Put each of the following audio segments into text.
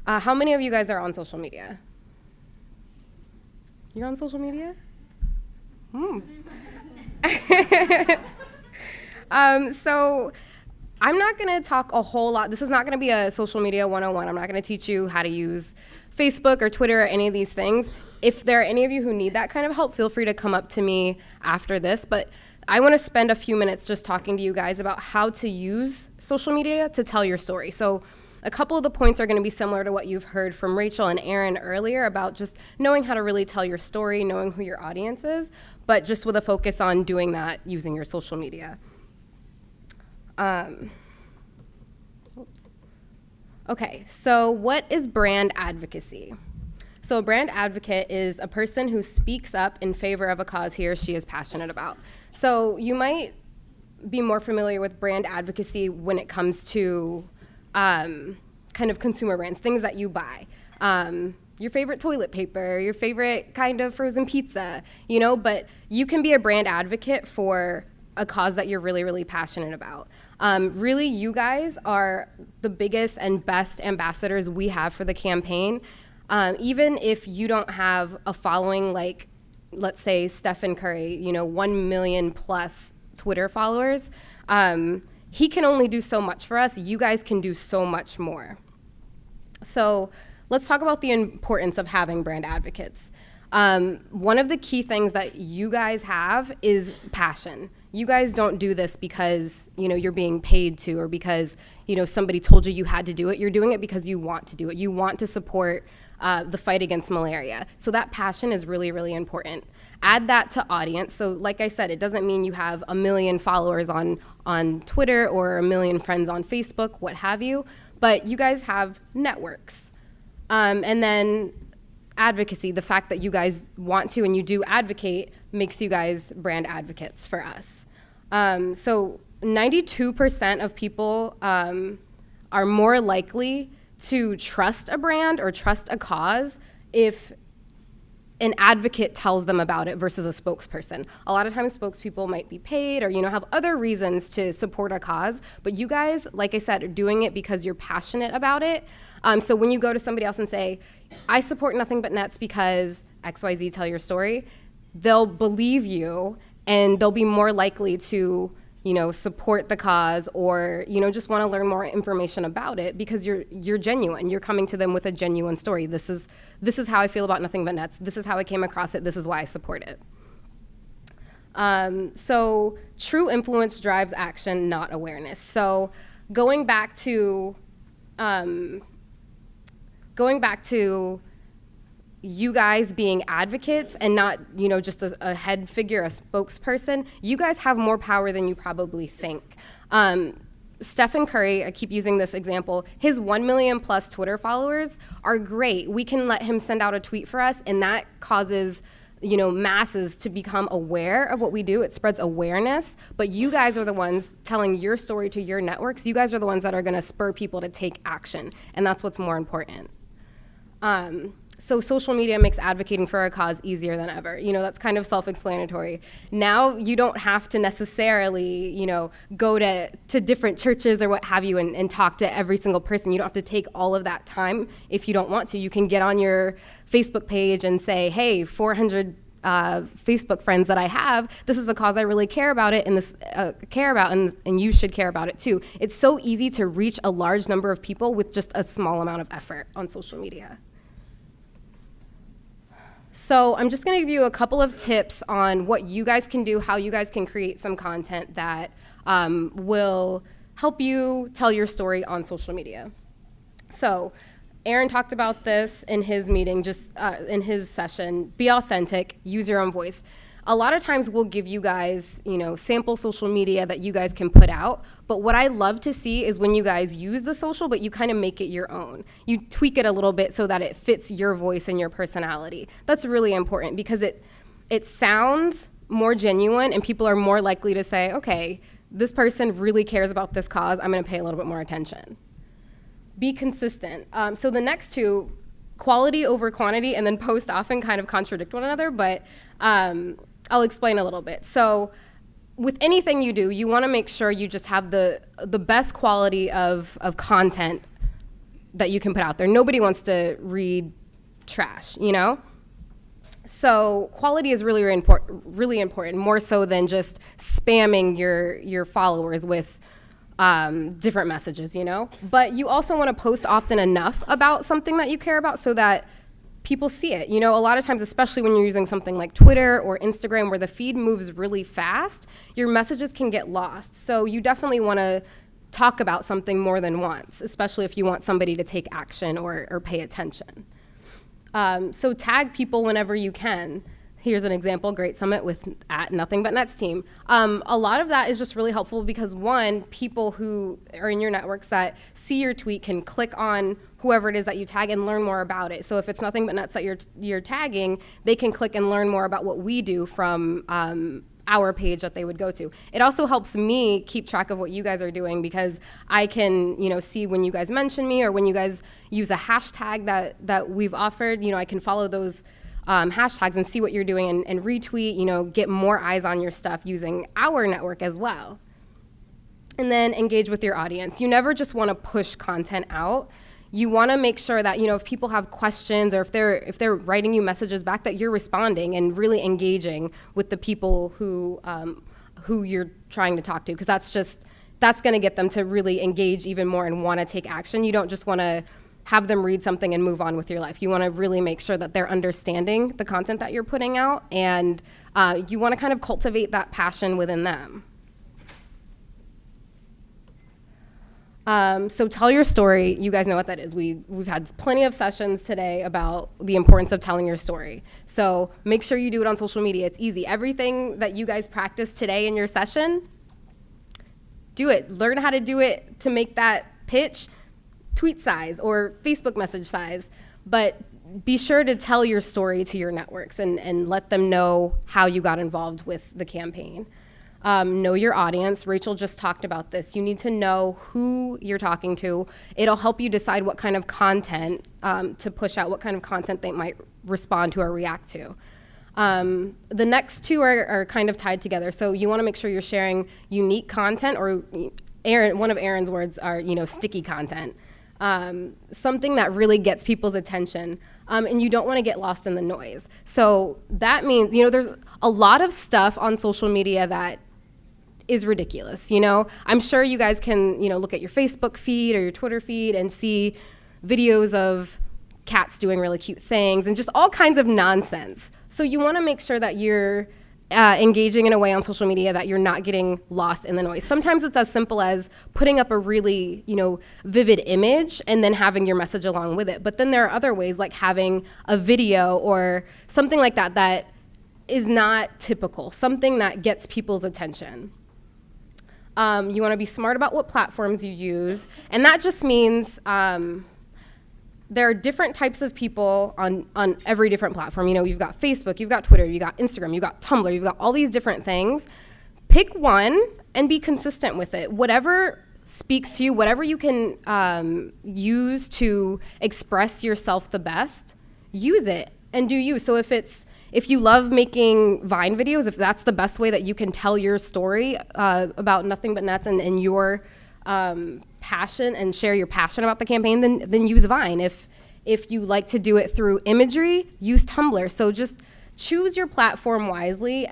How many of you guys are on social media? You're on social media? So I'm not going to talk a whole lot. This is not going to be a social media 101. I'm not going to teach you how to use Facebook or Twitter or any of these things. If there are any of you who need that kind of help, feel free to come up to me after this. But I want to spend a few minutes just talking to you guys about how to use social media to tell your story. So a couple of the points are going to be similar to what you've heard from Rachel and Aaron earlier about just knowing how to really tell your story, knowing who your audience is, but just with a focus on doing that using your social media. Okay, so what is brand advocacy? So a brand advocate is a person who speaks up in favor of a cause he or she is passionate about. So you might be more familiar with brand advocacy when it comes to kind of consumer brands, things that you buy. Your favorite toilet paper, your favorite kind of frozen pizza, but you can be a brand advocate for a cause that you're really, really passionate about. Really, you guys are the biggest and best ambassadors we have for the campaign. Even if you don't have a following like, let's say, Stephen Curry, 1 million plus Twitter followers, he can only do so much for us. You guys can do so much more. So let's talk about the importance of having brand advocates. One of the key things that you guys have is passion. You guys don't do this because, you're being paid to or because, somebody told you had to do it. You're doing it because you want to do it. You want to support the fight against malaria. So that passion is really, really important. Add that to audience. So like I said, it doesn't mean you have 1 million followers on Twitter or 1 million friends on Facebook, what have you, but you guys have networks. And then advocacy, the fact that you guys want to and you do advocate makes you guys brand advocates for us. So 92% of people are more likely to trust a brand or trust a cause if an advocate tells them about it versus a spokesperson. A lot of times spokespeople might be paid or have other reasons to support a cause, but you guys, like I said, are doing it because you're passionate about it. So when you go to somebody else and say, I support Nothing But Nets because XYZ, tell your story, they'll believe you and they'll be more likely to support the cause or, just want to learn more information about it because you're genuine. You're coming to them with a genuine story. This is how I feel about Nothing But Nets. This is how I came across it. This is why I support it. So true influence drives action, not awareness. So going back to you guys being advocates and not, just a head figure, a spokesperson, you guys have more power than you probably think. Stephen Curry, I keep using this example, his 1 million plus Twitter followers are great. We can let him send out a tweet for us, and that causes, masses to become aware of what we do. It spreads awareness, but you guys are the ones telling your story to your networks. You guys are the ones that are gonna spur people to take action, and that's what's more important. So social media makes advocating for a cause easier than ever. That's kind of self-explanatory. Now you don't have to necessarily, go to different churches or what have you and talk to every single person. You don't have to take all of that time if you don't want to. You can get on your Facebook page and say, hey, 400 Facebook friends that I have, this is a cause I really care about it and and you should care about it too. It's so easy to reach a large number of people with just a small amount of effort on social media. So I'm just going to give you a couple of tips on what you guys can do, how you guys can create some content that will help you tell your story on social media. So Aaron talked about this in his meeting, just in his session. Be authentic, use your own voice. A lot of times we'll give you guys, sample social media that you guys can put out. But what I love to see is when you guys use the social, but you kind of make it your own. You tweak it a little bit so that it fits your voice and your personality. That's really important because it sounds more genuine and people are more likely to say, okay, this person really cares about this cause. I'm going to pay a little bit more attention. Be consistent. So the next two, quality over quantity and then post often, kind of contradict one another, but I'll explain a little bit. So with anything you do, you want to make sure you just have the best quality of content that you can put out there. Nobody wants to read trash, you know? So quality is really, really important, more so than just spamming your followers with different messages, you know? But you also want to post often enough about something that you care about so that people see it. You know, a lot of times, especially when you're using something like Twitter or Instagram where the feed moves really fast, your messages can get lost. So you definitely want to talk about something more than once, especially if you want somebody to take action or pay attention. So tag people whenever you can. Here's an example, Great Summit with @NothingButNets team. A lot of that is just really helpful because one, people who are in your networks that see your tweet can click on whoever it is that you tag and learn more about it. So if it's Nothing But Nuts that you're tagging, they can click and learn more about what we do from our page that they would go to. It also helps me keep track of what you guys are doing because I can, see when you guys mention me or when you guys use a hashtag that we've offered. I can follow those hashtags and see what you're doing and retweet, get more eyes on your stuff using our network as well. And then engage with your audience. You never just want to push content out. You want to make sure that, if people have questions or if they're writing you messages back, that you're responding and really engaging with the people who you're trying to talk to, because that's going to get them to really engage even more and want to take action. You don't just want to have them read something and move on with your life. You want to really make sure that they're understanding the content that you're putting out, and you want to kind of cultivate that passion within them. So tell your story. You guys know what that is. We've had plenty of sessions today about the importance of telling your story. So make sure you do it on social media. It's easy. Everything that you guys practice today in your session, do it. Learn how to do it to make that pitch tweet size or Facebook message size. But be sure to tell your story to your networks and let them know how you got involved with the campaign. Know your audience. Rachel just talked about this. You need to know who you're talking to. It'll help you decide what kind of content to push out, what kind of content they might respond to or react to. The next two are kind of tied together. So you want to make sure you're sharing unique content, or one of Aaron's words are, sticky content. Something that really gets people's attention. And you don't want to get lost in the noise. So that means, there's a lot of stuff on social media that is ridiculous. I'm sure you guys can, look at your Facebook feed or your Twitter feed and see videos of cats doing really cute things and just all kinds of nonsense. So you want to make sure that you're engaging in a way on social media that you're not getting lost in the noise. Sometimes it's as simple as putting up a really, vivid image and then having your message along with it. But then there are other ways, like having a video or something like that is not typical, something that gets people's attention. You want to be smart about what platforms you use, and that just means there are different types of people on every different platform. You've got Facebook, you've got Twitter, you've got Instagram, you've got Tumblr, you've got all these different things. Pick one and be consistent with it. Whatever speaks to you, whatever you can use to express yourself the best, use it and do you. So if you love making Vine videos, if that's the best way that you can tell your story about Nothing But Nuts and your passion and share your passion about the campaign, then use Vine. If you like to do it through imagery, use Tumblr. So just choose your platform wisely.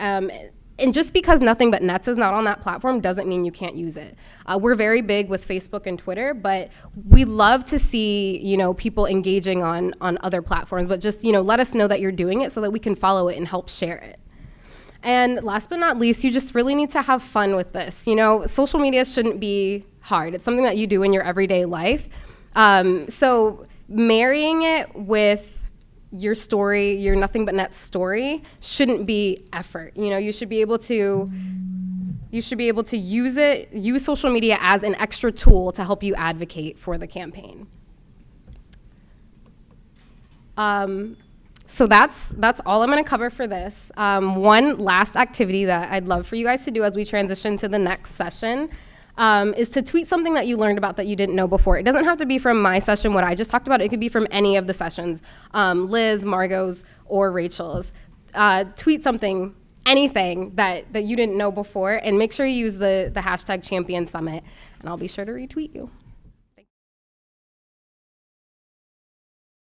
And just because Nothing But Nuts is not on that platform doesn't mean you can't use it. We're very big with Facebook and Twitter, but we love to see, people engaging on other platforms. But just, let us know that you're doing it so that we can follow it and help share it. And last but not least, you just really need to have fun with this. Social media shouldn't be hard. It's something that you do in your everyday life. So marrying it with your story, your Nothing But Nuts story, shouldn't be effort. You should be able to use social media as an extra tool to help you advocate for the campaign. So that's all I'm going to cover for this. One last activity that I'd love for you guys to do as we transition to the next session is to tweet something that you learned about that you didn't know before. It doesn't have to be from my session, what I just talked about. It could be from any of the sessions, Liz, Margot's, or Rachel's. Tweet something, anything that you didn't know before, and make sure you use the hashtag Champion Summit, and I'll be sure to retweet you.